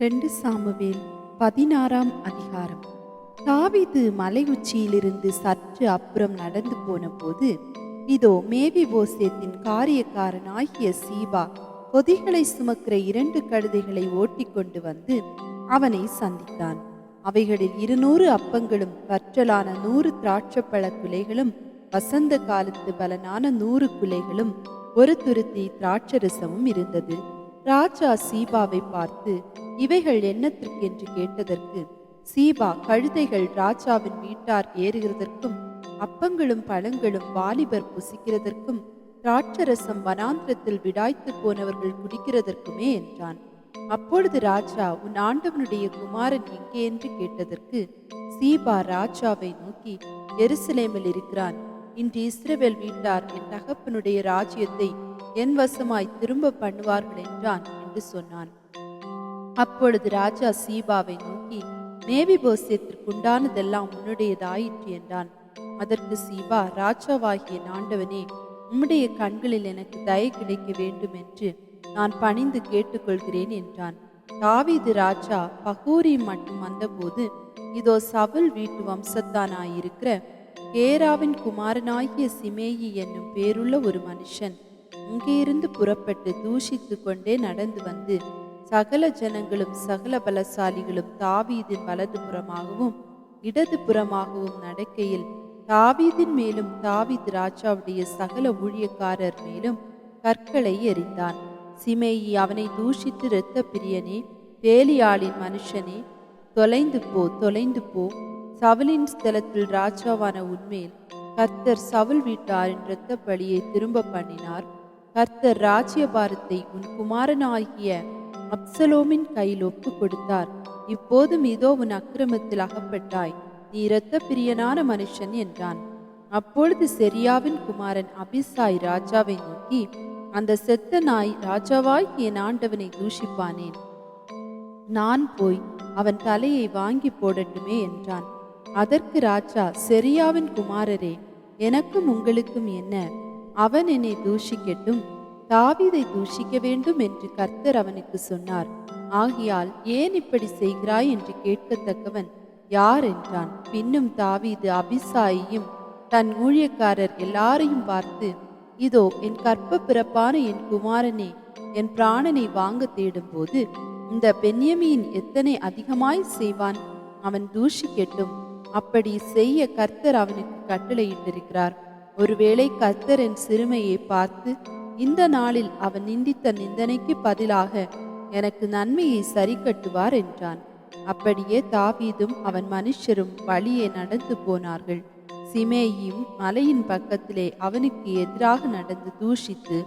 2 Samuel 16ஆம் அதிகாரம். தாவீது மலை உச்சியிலிருந்து சற்று அப்புறம் நடந்து போன போது, இதோ மேவிபோசேத்தின் காரியக்காரனாகிய சீபா பொதிகளை சுமக்கிற 2 கழுதைகளை ஓட்டிக்கொண்டு வந்து அவனை சந்தித்தான். அவைகளில் 200 அப்பங்களும் வற்றலான 100 திராட்சப்பழ குலைகளும் வசந்த காலத்து பலனான 100 குலைகளும் ஒரு துருத்தி திராட்சரசமும் இருந்தது. ராஜா சீபாவை பார்த்து, இவைகள் என்னத்திற்கென்று கேட்டதற்கு, சீபா, கழுதைகள் ராஜாவின் வீட்டார் ஏறுகிறதற்கும் அப்பங்களும் பழங்களும் வாலிபர் புசிக்கிறதற்கும் திராட்சரசம் வனாந்திரத்தில் விடாய்த்து போனவர்கள் குடிக்கிறதற்குமே என்றான். அப்பொழுது ராஜா, உன் ஆண்டவனுடைய குமாரன் எங்கே என்று கேட்டதற்கு, சீபா ராஜாவை நோக்கி, எருசலேமில் இருக்கிறான். இன்று இஸ்ரவேல் வீட்டார் என் தகப்பனுடைய ராஜ்யத்தை என் வசமாய் திரும்ப பண்ணுவார்கள் என்றான் என்று சொன்னான். அப்பொழுது ராஜா சீபாவை நோக்கி, மேவிபோசேத்திற்குண்டானதெல்லாம் உன்னுடையதாயிற்று என்றான். அதற்கு சீபா, ராஜாவாகிய ஆண்டவனே, உம்முடைய கண்களில் எனக்கு தயை கிடைக்க வேண்டும் என்று நான் பணிந்து கேட்டுக்கொள்கிறேன் என்றான். தாவீது ராஜா பகூரிம் மட்டும் வந்தபோது, இதோ சவுல் வீட்டு வம்சத்தானாயிருக்கிற கேராவின் குமாரனாகிய சிமேயி என்னும் பேருள்ள ஒரு மனுஷன் அங்கேயிருந்து புறப்பட்டு தூஷித்து கொண்டே நடந்து வந்து, சகல ஜனங்களும் சகல பலசாலிகளும் தாவீதின் வலதுபுறமாகவும் இடதுபுறமாகவும் நடக்கையில் தாவீதின் மேலும் தாவீது ராஜாவுடைய சகல ஊழியக்காரர் மேலும் கற்களை எறிந்தான். சிமேயி அவனை தூஷித்து, இரத்த பிரியனே, பேலியாளின் மனுஷனே, தொலைந்து போ, சவுலின் ஸ்தலத்தில் ராஜாவான உன்மேல் கர்த்தர் சவுல் வீட்டாரின் இரத்த பழியை திரும்ப பண்ணினார். கர்த்தர் ராஜ்யபாரத்தை உன் குமாரனாகிய அப்சலோமின் கையில் ஒப்பு கொடுத்தார். இப்போதும் இதோ உன் அக்கிரமத்தில் அகப்பட்டாய், நீ இரத்த பிரியனான மனுஷன் என்றான். அப்பொழுது செரியாவின் குமாரன் அபிசாய் ராஜாவை நோக்கி, அந்த செத்த நாய் ராஜாவாய் என் ஆண்டவனை தூஷிப்பானேன், நான் போய் அவன் தலையை வாங்கி போடட்டுமே என்றான். அதற்கு ராஜா, செரியாவின் குமாரரே, எனக்கும் உங்களுக்கும் என்ன? அவன் என்னை தூஷிக்கட்டும், தாவீதை தூஷிக்க வேண்டும் என்று கர்த்தர் அவனுக்கு சொன்னார். ஆகையால் ஏன் இப்படி செய்கிறாய் என்று கேட்கத்தக்கவன் யார் என்றான். பின்னும் தாவீது அபிசாயையும் தன் ஊழியக்காரர் எல்லாரையும் பார்த்து, இதோ என் கற்ப பிறப்பான என் குமாரனே என் பிராணனை வாங்க தேடும்போது இந்த பென்யமீன் எத்தனை அதிகமாய் செய்வான், அவன் தூஷிக்கட்டும். அப்படி செய்ய கர்த்தர் அவனுக்கு கட்டளையிட்டிருக்கிறார். ஒருவேளை கர்த்தர் என் சிறுமையை பார்த்து இந்த நாளில் அவன் நிந்தித்த நிந்தனைக்கு பதிலாக எனக்கு நன்மையை சரி கட்டுவார் என்றான். அப்படியே தாவீதும் அவன் மனுஷரும் வழியே நடந்து போனார்கள். சிமேயும் மலையின் பக்கத்திலே அவனுக்கு எதிராக நடந்து தூஷித்து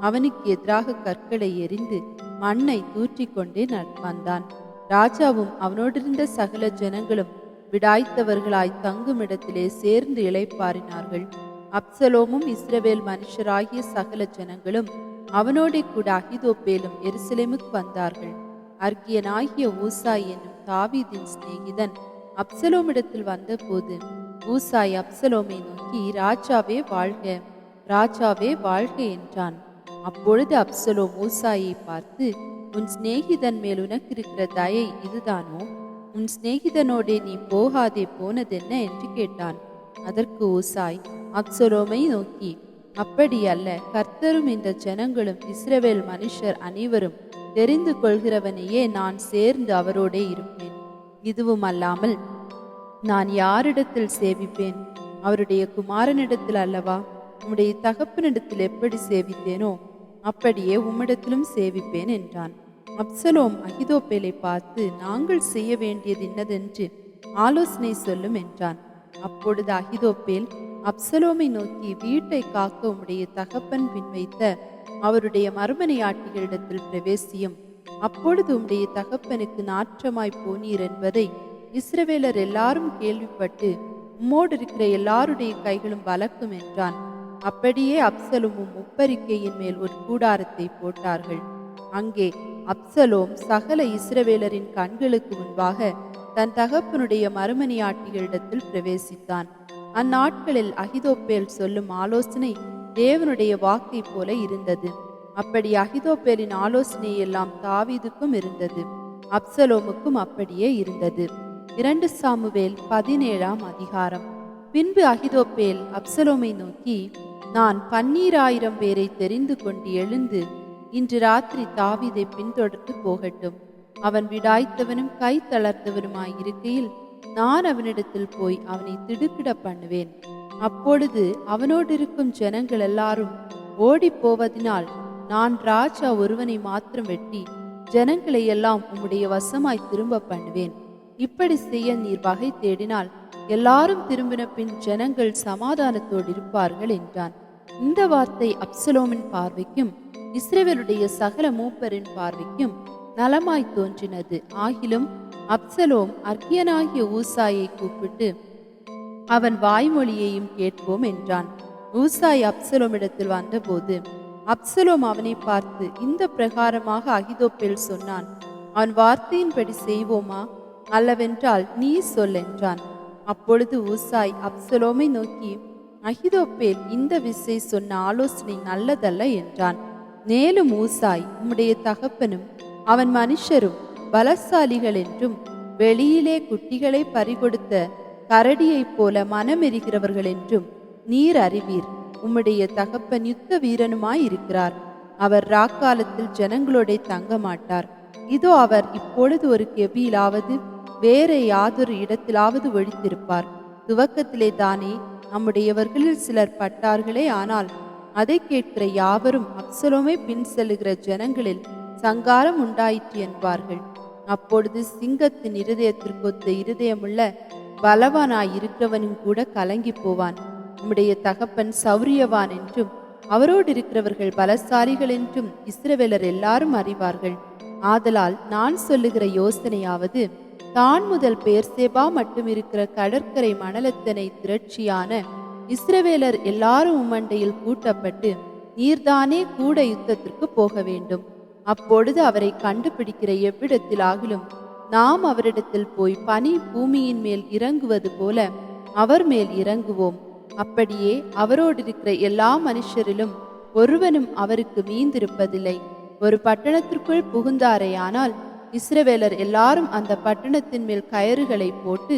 அவனுக்கு எதிராக கற்களை எறிந்து மண்ணை தூற்றிக்கொண்டே வந்தான். ராஜாவும் அவனோடிருந்த சகல ஜனங்களும் விடாய்த்தவர்களாய் தங்கும் இடத்திலே சேர்ந்து இளைப்பாறினார்கள். அப்சலோமும் இஸ்ரவேல் மனுஷராகிய சகல ஜனங்களும் அவனோட கூட அகிதோப்பேலும் எருசலேமுக்கு வந்தார்கள். அர்கியனாகிய ஊசாய் என்னும் தாவீதின் சிநேகிதன் அப்சலோமிடத்தில் வந்தபோது ஊசாய் அப்சலோமை நோக்கி, ராஜாவே வாழ்க, ராஜாவே வாழ்க என்றான். அப்பொழுது அப்சலோம் ஊசாயை பார்த்து, உன் சிநேகிதன் மேல் உனக்கு இருக்கிற தயை இதுதானோ? உன் சிநேகிதனோடே நீ போகாதே போனதென்ன என்று கேட்டான். அதற்கு ஊசாய் அப்சலோமை நோக்கி, அப்படி அல்ல, கர்த்தரும் இந்த ஜனங்களும் இஸ்ரவேல் மனுஷர் அனைவரும் தெரிந்து கொள்கிறவனையே நான் சேர்ந்து அவரோடே இருப்பேன். இதுவும் அல்லாமல் நான் யாரிடத்தில் சேவிப்பேன்? அவருடைய குமாரனிடத்தில் அல்லவா? உம்முடைய தகப்பனிடத்தில் எப்படி சேவித்தேனோ அப்படியே உம்மிடத்திலும் சேவிப்பேன் என்றான். அப்சலோம் அகிதோப்பேலை பார்த்து, நாங்கள் செய்ய வேண்டியது இன்னதென்று ஆலோசனை சொல்லும் என்றான். அப்பொழுது அகிதோப்பேல் அப்சலோமை நோக்கி, வீட்டை காக்க உம்முடைய தகப்பன் பின்வைத்த அவருடைய மறுமனையாட்டிகளிடத்தில் பிரவேசியும். அப்பொழுது உம்முடைய தகப்பனுக்கு நாற்றமாய் போனீர் என்பதை இஸ்ரவேலர் எல்லாரும் கேள்விப்பட்டு உம்மோடு இருக்கிற எல்லாருடைய கைகளும் பலக்கும் என்றான். அப்படியே அப்சலோமும் முப்பரிக்கையின் மேல் ஒரு கூடாரத்தை போட்டார்கள். அங்கே அப்சலோம் சகல இஸ்ரவேலரின் கண்களுக்கு முன்பாக தன் தகப்பனுடைய மறுமனையாட்டிகளிடத்தில் பிரவேசித்தான். அந்நாட்களில் அகிதோப்பேல் சொல்லும் ஆலோசனை தேவனுடைய வாக்கை போல இருந்தது. அப்படி அகிதோப்பேலின் ஆலோசனை எல்லாம் தாவீதுக்கும் இருந்தது. அப்சலோமுக்கும் அப்படியே இருந்தது. 2 சாமுவேல் 17ஆம் அதிகாரம். பின்பு அகிதோப்பேல் அப்சலோமை நோக்கி, நான் 12000 பேரை தெரிந்து கொண்டு எழுந்து இன்று ராத்திரி தாவீதை பின்தொடர்ந்து போகட்டும். அவன் விடாய்த்தவனும் கை தளர்ந்தவனுமாயிருக்கையில் நான் அவனிடத்தில் போய் அவனை திடுக்கிட பண்ணுவேன். அப்பொழுது அவனோடு இருக்கும் ஜனங்கள் எல்லாரும் ஓடி போவதினால் நான் ராஜா ஒருவனை மாத்திரம் வெட்டி ஜனங்களை எல்லாம் உம்முடைய வசமாய் திரும்ப பண்ணுவேன். இப்படி செய்ய நீர் வகை தேடினால் எல்லாரும் திரும்பின பின் ஜனங்கள் சமாதானத்தோடு இருப்பார்கள் என்றான். இந்த வார்த்தை அப்சலோமின் பார்வைக்கும் இஸ்ரவேலுடைய சகல மூப்பரின் பார்வைக்கும் நலமாய் தோன்றினது. ஆகிலும் அப்சலோம் அர்க்கியனாகிய ஊசாயை கூப்பிட்டு அவன் வாய்மொழியையும் கேட்போம் என்றான். ஊசாய் அப்சலோமிடத்தில் வந்தபோது அப்சலோம் அவனை பார்த்து, இந்த பிரகாரமாக அகிதோப்பேல் சொன்னான், அவன் வார்த்தையின்படி செய்வோமா, அல்லவென்றால் நீ சொல் என்றான். அப்பொழுது ஊசாய் அப்சலோமை நோக்கி, அகிதோப்பேல் இந்த விசை சொன்ன ஆலோசனை நல்லதல்ல என்றான். மேலும் ஊசாய், உம்முடைய தகப்பனும் அவன் மனுஷரும் பலசாலிகள் என்றும் வெளியிலே குட்டிகளை பறிகொடுத்த கரடியைப் போல மனமெரிகிறவர்கள் என்றும் நீர் அறிவீர். உம்முடைய தகப்பன் யுத்த வீரனுமாயிருக்கிறார். அவர் ராக்காலத்தில் ஜனங்களோட தங்க மாட்டார். இதோ அவர் இப்பொழுது ஒரு கெபியிலாவது வேற யாதொரு இடத்திலாவது ஒழித்திருப்பார். துவக்கத்திலே தானே நம்முடையவர்களில் சிலர் பட்டார்களே. ஆனால் அதை கேட்கிற யாவரும் அப்சலோமை பின் செல்லுகிற ஜனங்களில் சங்காரம் உண்டாயிற்று என்பார்கள். அப்பொழுது சிங்கத்தின் இருதயத்திற்கொத்த இருதயமுள்ள பலவானாயிருக்கிறவனும் கூட கலங்கி போவான். உம்முடைய தகப்பன் சௌரியவான் என்றும் அவரோடு இருக்கிறவர்கள் பலசாலிகள் என்றும் இஸ்ரவேலர் எல்லாரும் அறிவார்கள். ஆதலால் நான் சொல்லுகிற யோசனையாவது, தான் முதல் பேர்சேபா மட்டும் இருக்கிற கடற்கரை மணலத்தனை திரட்சியான இஸ்ரவேலர் எல்லாரும் உம்மண்டையில் கூட்டப்பட்டு நீர்தானே கூட யுத்தத்திற்கு போக வேண்டும். அப்பொழுது அவரை கண்டுபிடிக்கிற எவ்விடத்திலாகிலும் நாம் அவரிடத்தில் போய் பனி பூமியின் மேல் இறங்குவது போல அவர் மேல் இறங்குவோம். அப்படியே அவரோடு இருக்கிற எல்லா மனுஷரிலும் ஒருவனும் அவருக்கு மீந்திருப்பதில்லை. ஒரு பட்டணத்திற்குள் புகுந்தாரேயானால் இஸ்ரவேலர் எல்லாரும் அந்த பட்டணத்தின் மேல் கயறுகளை போட்டு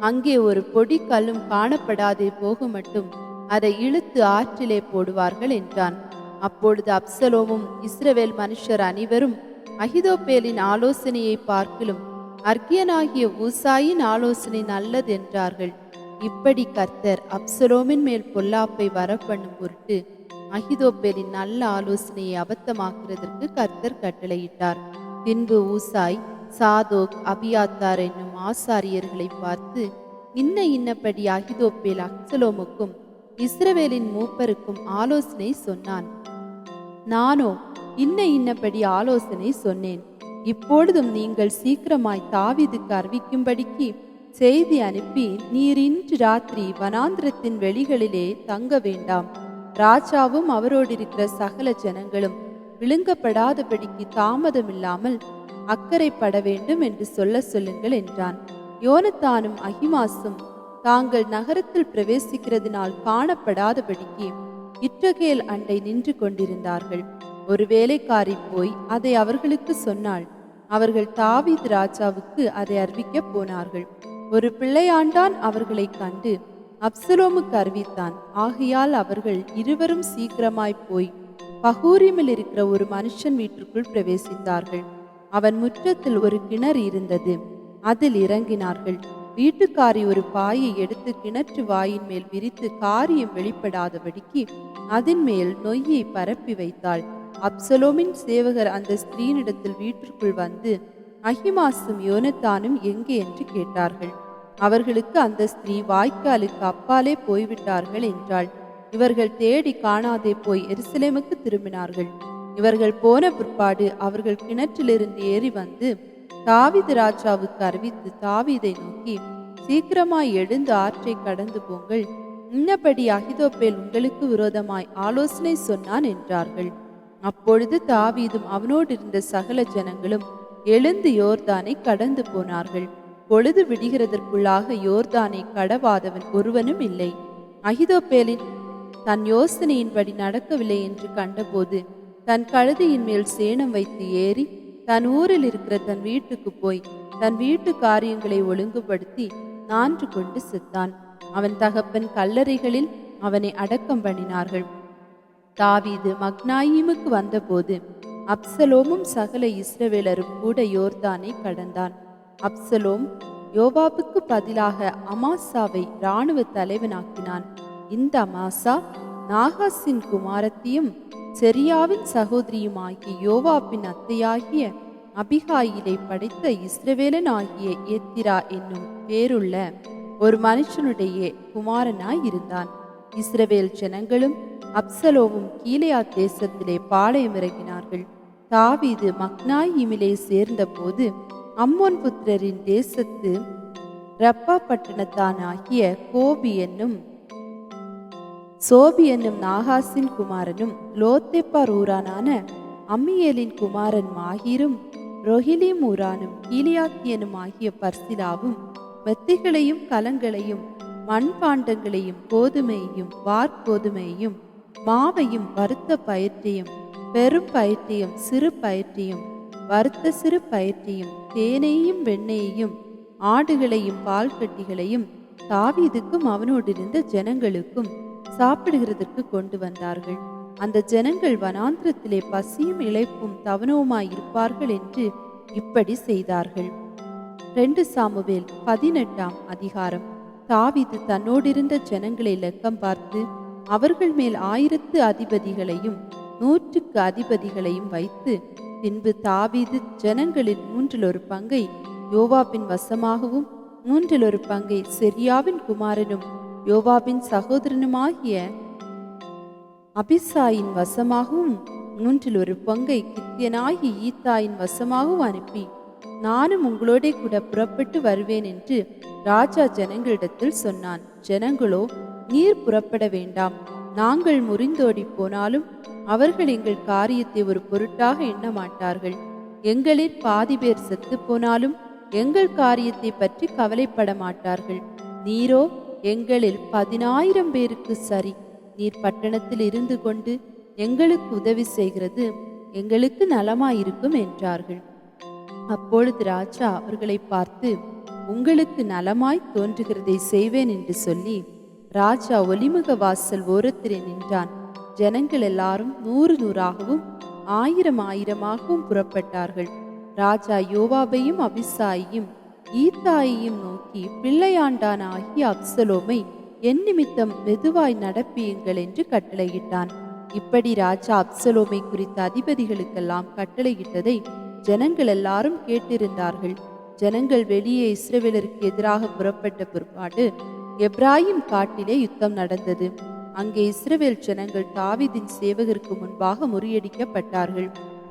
அங்கே ஒரு பொடி கல்லும் காணப்படாதே போக மட்டும் அதை இழுத்து ஆற்றிலே போடுவார்கள் என்றான். அப்பொழுது அப்சலோமும் இஸ்ரவேல் மனுஷர் அனைவரும் அகிதோப்பேலின் ஆலோசனையை பார்க்கிலும் அர்க்கியனாகிய ஊசாயின் ஆலோசனை நல்லது என்றார்கள். இப்படி கர்த்தர் அப்சலோமின் மேல் பொல்லாப்பை வரப்பண்ணும் பொருட்டு அகிதோப்பேலின் நல்ல ஆலோசனையை அபத்தமாக்குறதற்கு கர்த்தர் கட்டளையிட்டார். பின்பு ஊசாய் சாதோக் அபியாத்தார் என்னும் ஆசாரியர்களை பார்த்து, இன்னபடி அகிதோப்பேல் அப்சலோமுக்கும் இஸ்ரவேலின் மூப்பருக்கும் ஆலோசனை சொன்னான். நானோ இன்னபடி ஆலோசனை சொன்னேன். இப்பொழுதும் நீங்கள் சீக்கிரமாய் தாவீதுக்கு அறிவிக்கும்படிக்கு செய்தி அனுப்பி, நீர் இன்று ராத்திரி வனாந்திரத்தின் வெளிகளிலே தங்க வேண்டாம். ராஜாவும் அவரோடு இருக்கிற சகல ஜனங்களும் விழுங்கப்படாதபடிக்கு தாமதமில்லாமல் அக்கறைப்பட வேண்டும் என்று சொல்லுங்கள் என்றான். யோனத்தானும் அகிமாசும் தாங்கள் நகரத்தில் பிரவேசிக்கிறதினால் காணப்படாதபடிக்கு இற்றகேல் அண்டை நின்று கொண்டிருந்தார்கள். ஒரு வேலைக்காரி போய் அதை அவர்களுக்கு சொன்னாள். அவர்கள் தாவீது ராஜாவுக்கு அதை அறிவிக்க போனார்கள். ஒரு பிள்ளையாண்டான் அவர்களை கண்டு அப்சலோமுக்கு அறிவித்தான். ஆகையால் அவர்கள் இருவரும் சீக்கிரமாய் போய் பகூரிமில் இருக்கிற ஒரு மனுஷன் வீட்டிற்குள் பிரவேசித்தார்கள். அவன் முற்றத்தில் ஒரு கிணறு இருந்தது. அதில் இறங்கினார்கள். வீட்டுக்காரி ஒரு பாயை எடுத்து கிணற்று வாயின் மேல் விரித்து காரியம் வெளிப்படாதபடிக்கு அதன் மேல் நொய்யை பரப்பி வைத்தாள். அப்சலோமின் சேவகர் அந்த ஸ்திரீனிடத்தில் வீட்டிற்குள் வந்து, அகிமாசும் யோனத்தானும் எங்கே என்று கேட்டார்கள். அவர்களுக்கு அந்த ஸ்திரீ வாய்க்காலுக்கு அப்பாலே போய்விட்டார்கள் என்றாள். இவர்கள் தேடி காணாதே போய் எருசலேமுக்கு திரும்பினார்கள். இவர்கள் போன பிற்பாடு அவர்கள் கிணற்றிலிருந்து ஏறி வந்து தாவீது ராஜாவுக்கு அறிவித்து தாவீதை நோக்கி, சீக்கிரமாய் எழுந்து ஆற்றை கடந்து போங்கள், இன்னபடி அகிதோப்பேல் உங்களுக்கு விரோதமாய் ஆலோசனை சொன்னான் என்றார்கள். அப்பொழுது தாவீதும் அவனோடு இருந்த சகல ஜனங்களும் எழுந்து யோர்தானை கடந்து போனார்கள். பொழுது விடுகிறதற்குள்ளாக யோர்தானை கடவாதவன் ஒருவனும் இல்லை. அகிதோப்பேலின் தன் யோசனையின்படி நடக்கவில்லை என்று கண்டபோது தன் கழுதையின் மேல் சேணம் வைத்து ஏறி தன் ஊரில் இருக்கிற தன் வீட்டுக்கு போய் தன் வீட்டு காரியங்களை ஒழுங்குபடுத்தி நான்று கொண்டு செத்தான். அவன் தகப்பன் கல்லறைகளில் அவனை அடக்கம் பண்ணினார்கள். தாவீது மக்னாயீமுக்கு வந்தபோது அப்சலோமும் சகல இஸ்ரவேலரும் கூட யோர்தானை கடந்தான். அப்சலோம் யோவாபுக்கு பதிலாக அமாசாவை இராணுவ தலைவனாக்கினான். இந்த அமாசா நாகாசின் குமாரத்தியும் செரியாவின் சகோதரியுமாகிய யோவாபின் அத்தையாகிய அபிகாயிலை படைத்த இஸ்ரவேலன் ஆகிய ஏத்திரா என்னும் பேருள்ள ஒரு மனுஷனுடைய குமாரனாயிருந்தான். இஸ்ரவேல் ஜனங்களும் அப்சலோவும் கீலேயா தேசத்திலே பாளையம் இறங்கினார்கள். தாவீது மக்னாயீமிலே சேர்ந்த போது அம்மோன் புத்திரரின் தேசத்து ரப்பா பட்டணத்தானாகிய சோபி என்னும் நாகாசின் குமாரனும் லோத்தெப்பார் ஊரானான அம்மியேலின் குமாரன் மாகீரும் ரொஹிலீம் ஊரானும் கீலியாத்தியனும் ஆகிய பர்சிலாவும் மெத்திகளையும் கலங்களையும் மண்பாண்டங்களையும் கோதுமையையும் வார்கோதுமையையும் மாவையும் வறுத்த பயிற்றையும் பெரும் பயிற்றையும் சிறு பயிற்றையும் வறுத்த சிறு பயிற்றையும் தேனையும் வெண்ணெயையும் ஆடுகளையும் பால் கட்டிகளையும் தாவீதுக்கும் அவனோடு இருந்த ஜனங்களுக்கும் சாப்பிடுகிறதற்கு கொண்டு வந்தார்கள். அந்த ஜனங்கள் வனாந்திரத்திலே பசியும் இளைப்பும் தவனவுமாயிருப்பார்கள் என்று இப்படி செய்தார்கள். 2 சாமுவேல் 18ஆம் அதிகாரம். தாவீது தன்னோடிருந்த ஜனங்களை லெக்கம் பார்த்து அவர்கள் மேல் 1000 அதிபதிகளையும் 100 அதிபதிகளையும் வைத்து, பின்பு தாவீது ஜனங்களின் 1/3 பங்கை யோவாபின் வசமாகவும் 1/3 பங்கை செரியாவின் குமாரனும் யோவாபின் சகோதரனுமாகிய அபிசாயின் வசமாகவும் 1/3 பங்கை கித்தியனாகி ஈத்தாயின் வசமாகவும் அனுப்பி, நானும் உங்களோட கூட புறப்பட்டு வருவேன் என்று ராஜா ஜனங்களிடத்தில் சொன்னான். ஜனங்களோ, நீர் புறப்பட வேண்டாம், நாங்கள் முறிந்தோடி போனாலும் அவர்கள் எங்கள் காரியத்தை ஒரு பொருட்டாக எண்ண மாட்டார்கள். எங்களில் பாதி பேர் செத்து போனாலும் எங்கள் காரியத்தை பற்றி கவலைப்பட மாட்டார்கள். நீரோ எங்களில் 10,000 பேருக்கு சரி. நீர் பட்டணத்தில் இருந்து கொண்டு எங்களுக்கு உதவி செய்கிறது எங்களுக்கு நலமாயிருக்கும் என்றார்கள். அப்பொழுது ராஜா அவர்களை பார்த்து, உங்களுக்கு நலமாய் தோன்றுகிறதை செய்வேன் என்று சொல்லி ராஜா ஒலிமுக வாசல் ஓரத்திலே நின்றான். ஜனங்கள் எல்லாரும் 100 1000 புறப்பட்டார்கள். ராஜா யோவாபையும் அபிசாயையும் ஈத்தாயையும் நோக்கி, பிள்ளையாண்டான ஆகிய அப்சலோமை என் நிமித்தம் மெதுவாய் நடப்பியுங்கள் என்று கட்டளையிட்டான். இப்படி ராஜா அப்சலோமை குறித்த அதிபதிகளுக்கெல்லாம் கட்டளையிட்டதை ஜனங்கள் எல்லாரும் கேட்டிருந்தார்கள். ஜனங்கள் வெளியே இஸ்ரவேலருக்கு எதிராக புறப்பட்ட பிற்பாடு எப்ராயிம் காட்டிலே யுத்தம் நடந்தது. அங்கே இஸ்ரவேல் ஜனங்கள் தாவீதின் சேவகருக்கு முன்பாக முறியடிக்கப்பட்டார்கள்.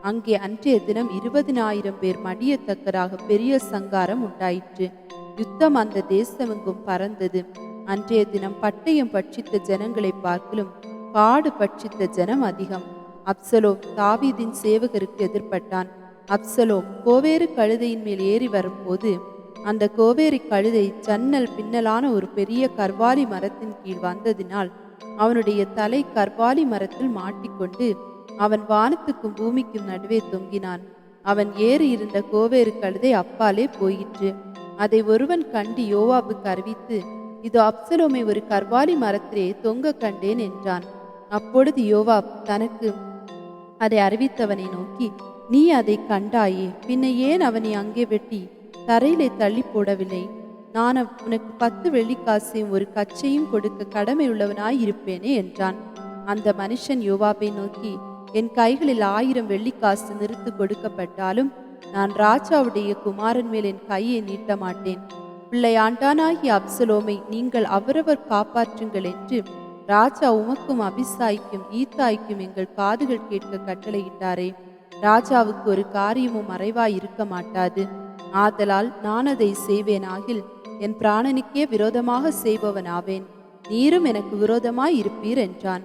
அங்கே அன்றைய தினம் 20,000 பேர் மடியத்தக்கதாக பெரிய சங்காரம் உண்டாயிற்று. யுத்தம் அந்த தேசமெங்கும் பறந்தது. அன்றைய தினம் பட்டயம் பட்சித்த ஜனங்களை பார்க்கலும் காடு பட்சித்த ஜனம் அதிகம். அப்சலோம் தாவீதின் சேவகருக்கு எதிர்பட்டான். அப்சலோம் கோவேறு கழுதையின் மேல் ஏறி வரும்போது அந்த கோவேரி கழுதை ஜன்னல் பின்னலான ஒரு பெரிய கர்வாலி மரத்தின் கீழ் வந்ததினால் அவனுடைய தலை கர்வாலி மரத்தில் மாட்டிக்கொண்டு அவன் வானத்துக்கும் பூமிக்கும் நடுவே தொங்கினான். அவன் ஏறி இருந்த கோவேறு கழுதை அப்பாலே போயிற்று. அதை ஒருவன் கண்டு யோவாபுக்கு அறிவித்து, இது அப்சலோமை ஒரு கர்வாலி மரத்திலே தொங்க கண்டேன் என்றான். அப்பொழுது யோவாப் தனக்கு அதை அறிவித்தவனை நோக்கி, நீ அதை கண்டாயே, பின்ன ஏன் அவனை அங்கே வெட்டி தரையிலே தள்ளி போடவில்லை? நான் உனக்கு 10 வெள்ளிக்காசையும் ஒரு கச்சையும் கொடுக்க கடமை உள்ளவனாய் இருப்பேனே என்றான். அந்த மனுஷன் யோவாபை நோக்கி, என் கைகளில் 1000 வெள்ளிக்காசு நிறுத்து கொடுக்கப்பட்டாலும் நான் ராஜாவுடைய குமாரன் மேல் என் கையை நீட்ட மாட்டேன். பிள்ளையாண்டானாகிய அப்சலோமை நீங்கள் அவரவர் காப்பாற்றுங்கள் என்று ராஜா உமக்கும் அபிசாய்க்கும் ஈத்தாய்க்கும் எங்கள் காதுகள் கேட்க கட்டளையிட்டாரே. ராஜாவுக்கு ஒரு காரியமும் மறைவாய் இருக்க மாட்டாது. ஆதலால் நான் அதை செய்வேனாகில் என் பிராணனுக்கே விரோதமாக செய்பவனாவேன். நீரும் எனக்கு விரோதமாய் இருப்பீர் என்றான்.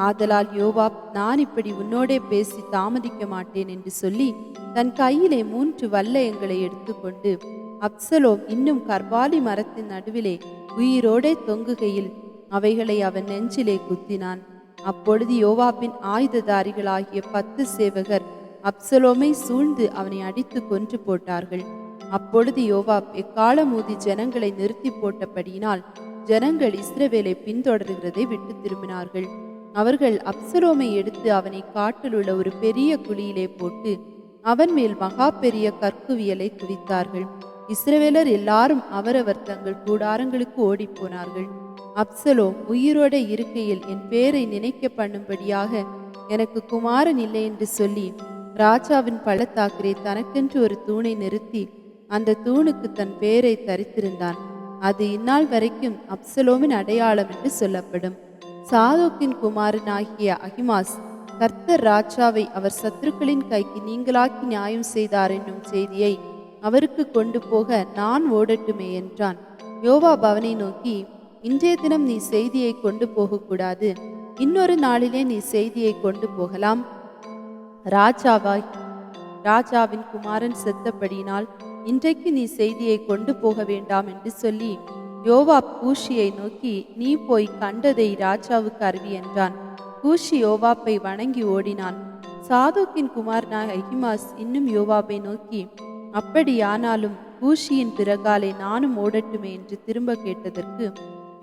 ஆதலால் யோவாப், நான் இப்படி உன்னோடே பேசி தாமதிக்க மாட்டேன் என்று சொல்லி தன் கையிலே 3 வல்லையங்களை எடுத்துக்கொண்டு அப்சலோம் இன்னும் கர்வாலி மரத்தின் நடுவிலே உயிரோடே தொங்குகையில் அவைகளை அவன் நெஞ்சிலே குத்தினான். அப்பொழுது யோவாபின் ஆயுததாரிகளாகிய 10 சேவகர் அப்சலோமை சூழ்ந்து அவனை அடித்து கொன்று போட்டார்கள். அப்பொழுது யோவாப் எக்காலம் ஊதி ஜனங்களை நிறுத்தி போட்டபடியினால் ஜனங்கள் இஸ்ரவேலை பின்தொடர்கிறதை விட்டு திரும்பினார்கள். அவர்கள் அப்சலோமை எடுத்து அவனை காட்டில் உள்ள ஒரு பெரிய குழியிலே போட்டு அவன் மேல் மகா பெரிய கற்குவியலை குவித்தார்கள். இஸ்ரவேலர் எல்லாரும் அவரவர் தங்கள் கூடாரங்களுக்கு ஓடிப்போனார்கள். அப்சலோம் உயிரோட இருக்கையில் என் பேரை நினைக்க பண்ணும்படியாக எனக்கு குமாரன் இல்லை என்று சொல்லி ராஜாவின் பள்ளத்தாக்கிலே தனக்கென்று ஒரு தூணை நிறுத்தி அந்த தூணுக்கு தன் பேரை தரித்திருந்தான். அது இந்நாள் வரைக்கும் அப்சலோமின் அடையாளம் என்று சொல்லப்படும். சாதோக்கின் குமாரனாகிய அகிமாஸ் கர்த்தர் ராஜாவை அவர் சத்துருக்களின் கைக்கு நீங்களாக்கி நியாயம் செய்தார் என்னும் செய்தியை அவருக்கு கொண்டு போக நான் ஓடட்டுமே என்றான். யோவாப் அவனை நோக்கி, இன்றைய தினம் நீ செய்தியை கொண்டு போகக்கூடாது, இன்னொரு நாளிலே நீ செய்தியை கொண்டு போகலாம். ராஜாவின் குமாரன் செத்தபடியினால் இன்றைக்கு நீ செய்தியை கொண்டு போக வேண்டாம் என்று சொல்லி யோவாப் கூஷியை நோக்கி, நீ போய் கண்டதை ராஜாவுக்கு அறிவி என்றான். கூஷி யோவாப்பை வணங்கி ஓடினான். சாதோக்கின் குமாரனாக அகிமாஸ் இன்னும் யோவாப்பை நோக்கி, அப்படியானாலும் கூஷியின் பிறகாலே நானும் ஓடட்டுமே என்று திரும்ப கேட்டதற்கு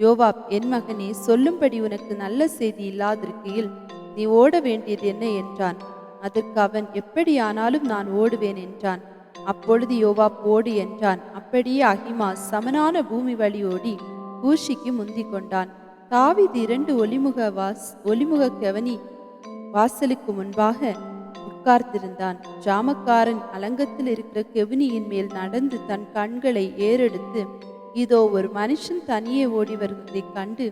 யோவாப், என் மகனே, சொல்லும்படி உனக்கு நல்ல செய்தி இல்லாதிருக்கையில் நீ ஓட வேண்டியது என்ன என்றான். அதற்கு அவன், எப்படியானாலும் நான் ஓடுவேன் என்றான். அப்பொழுது யோவாப் ஓடு என்றான். அப்படியே அகிமாஸ் சமனான பூமி வழி ஓடி கூஷிக்கு முந்தி கொண்டான். தாவீது 2 ஒலிமுக கவனி வாசலுக்கு முன்பாக உட்கார்ந்திருந்தான். ஜாமக்காரன் அலங்கத்தில் இருக்கிற கெவினியின் மேல் நடந்து தன் கண்களை ஏறெடுத்து, இதோ ஒரு மனுஷன் தனியே ஓடி வருவதை கண்டு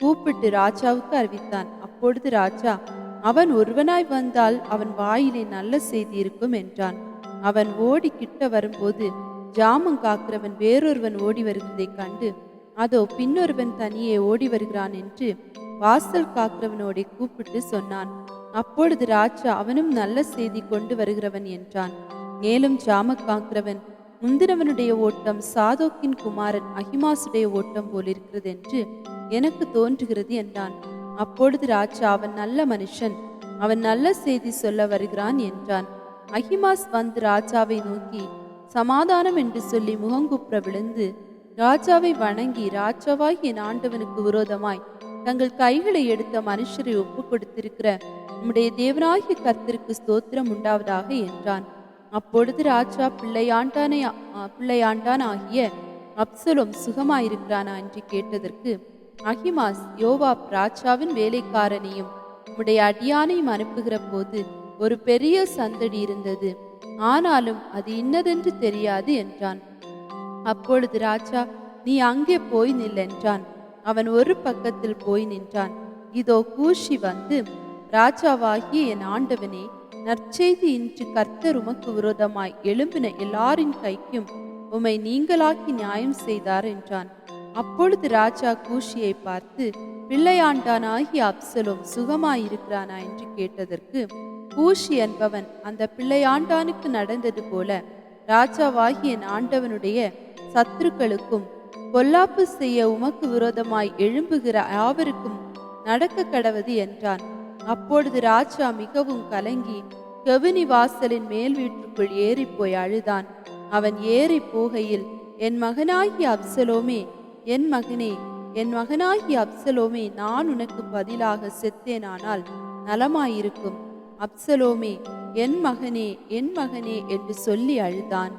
கூப்பிட்டு ராஜாவுக்கு அறிவித்தான். அப்பொழுது ராஜா, அவன் ஒருவனாய் வந்தால் அவன் வாயிலே நல்ல செய்தி இருக்கும் என்றான். அவன் ஓடி கிட்ட வரும்போது ஜாமம் காக்கிறவன் வேறொருவன் ஓடி வருவதை கண்டு, அதோ பின்னொருவன் தனியே ஓடி வருகிறான் என்று வாசல் காக்கிறவனோட கூப்பிட்டு சொன்னான். அப்பொழுது ராஜா, அவனும் நல்ல செய்தி கொண்டு வருகிறவன் என்றான். மேலும் ஜாம காக்கிறவன், முந்தினவனுடைய ஓட்டம் சாதோக்கின் குமாரன் அகிமாசுடைய ஓட்டம் போலிருக்கிறது என்று எனக்கு தோன்றுகிறது என்றான். அப்பொழுது ராஜா, அவன் நல்ல மனுஷன், அவன் நல்ல செய்தி சொல்ல வருகிறான் என்றான். அகிமாஸ் வந்து ராஜாவை நோக்கி சமாதானம் என்று சொல்லி முகங்குப்புற விழுந்து ராஜாவை வணங்கி, ராஜாவாய் என் ஆண்டவனுக்கு விரோதமாய் தங்கள் கைகளை எடுத்த மனுஷரை ஒப்பு கொடுத்திருக்கிற உம்முடைய தேவனாகிய கர்த்தருக்கு ஸ்தோத்திரம் உண்டாவதாக என்றான். அப்பொழுது ராஜா, பிள்ளையாண்டான் ஆகிய அப்சலோம் சுகமாயிருக்கிறானா என்று கேட்டதற்கு அகிமாஸ், யோவாப் ராஜாவின் வேலைக்காரனையும் உம்முடைய அடியானையும் அனுப்புகிற போது ஒரு பெரிய சந்தடி இருந்தது, ஆனாலும் அது இன்னதென்று தெரியாது என்றான். அப்பொழுது ராஜா, நீ அங்கே போய் நில் என்றான். அவன் ஒரு பக்கத்தில் போய் நின்றான். இதோ கூஷி வந்து, ராஜாவாகிய என் ஆண்டவனே, நற்செய்தி இன்று கர்த்தர் உமக்கு விரோதமாய் எழும்பின எல்லாரின் கைக்கும் உம்மை நீங்களாக்கி நியாயம் செய்தார் என்றான். அப்பொழுது ராஜா கூஷியை பார்த்து, பிள்ளையாண்டானாகிய அப்சலோம் சுகமாயிருக்கிறானா என்று கேட்டதற்கு கூஷி என்பவன், அந்த பிள்ளையாண்டானுக்கு நடந்தது போல ராஜாவாகிய என் ஆண்டவனுடைய சத்துருக்களுக்கும் பொல்லாப்பு செய்ய உமக்கு விரோதமாய் எழும்புகிற யாவருக்கும் நடக்க கடவது என்றான். அப்பொழுது ராஜா மிகவும் கலங்கி கெவினி வாசலின் மேல் வீட்டுக்குள் ஏறி போய் அழுதான். அவன் ஏறி போகையில், என் மகனாகிய அப்சலோமே, என் மகனே, என் மகனாகிய அப்சலோமே, நான் உனக்கு பதிலாக செத்தேனானால் நலமாயிருக்கும். அப்சலோமே, என் மகனே, என் மகனே என்று சொல்லி அழுதான்.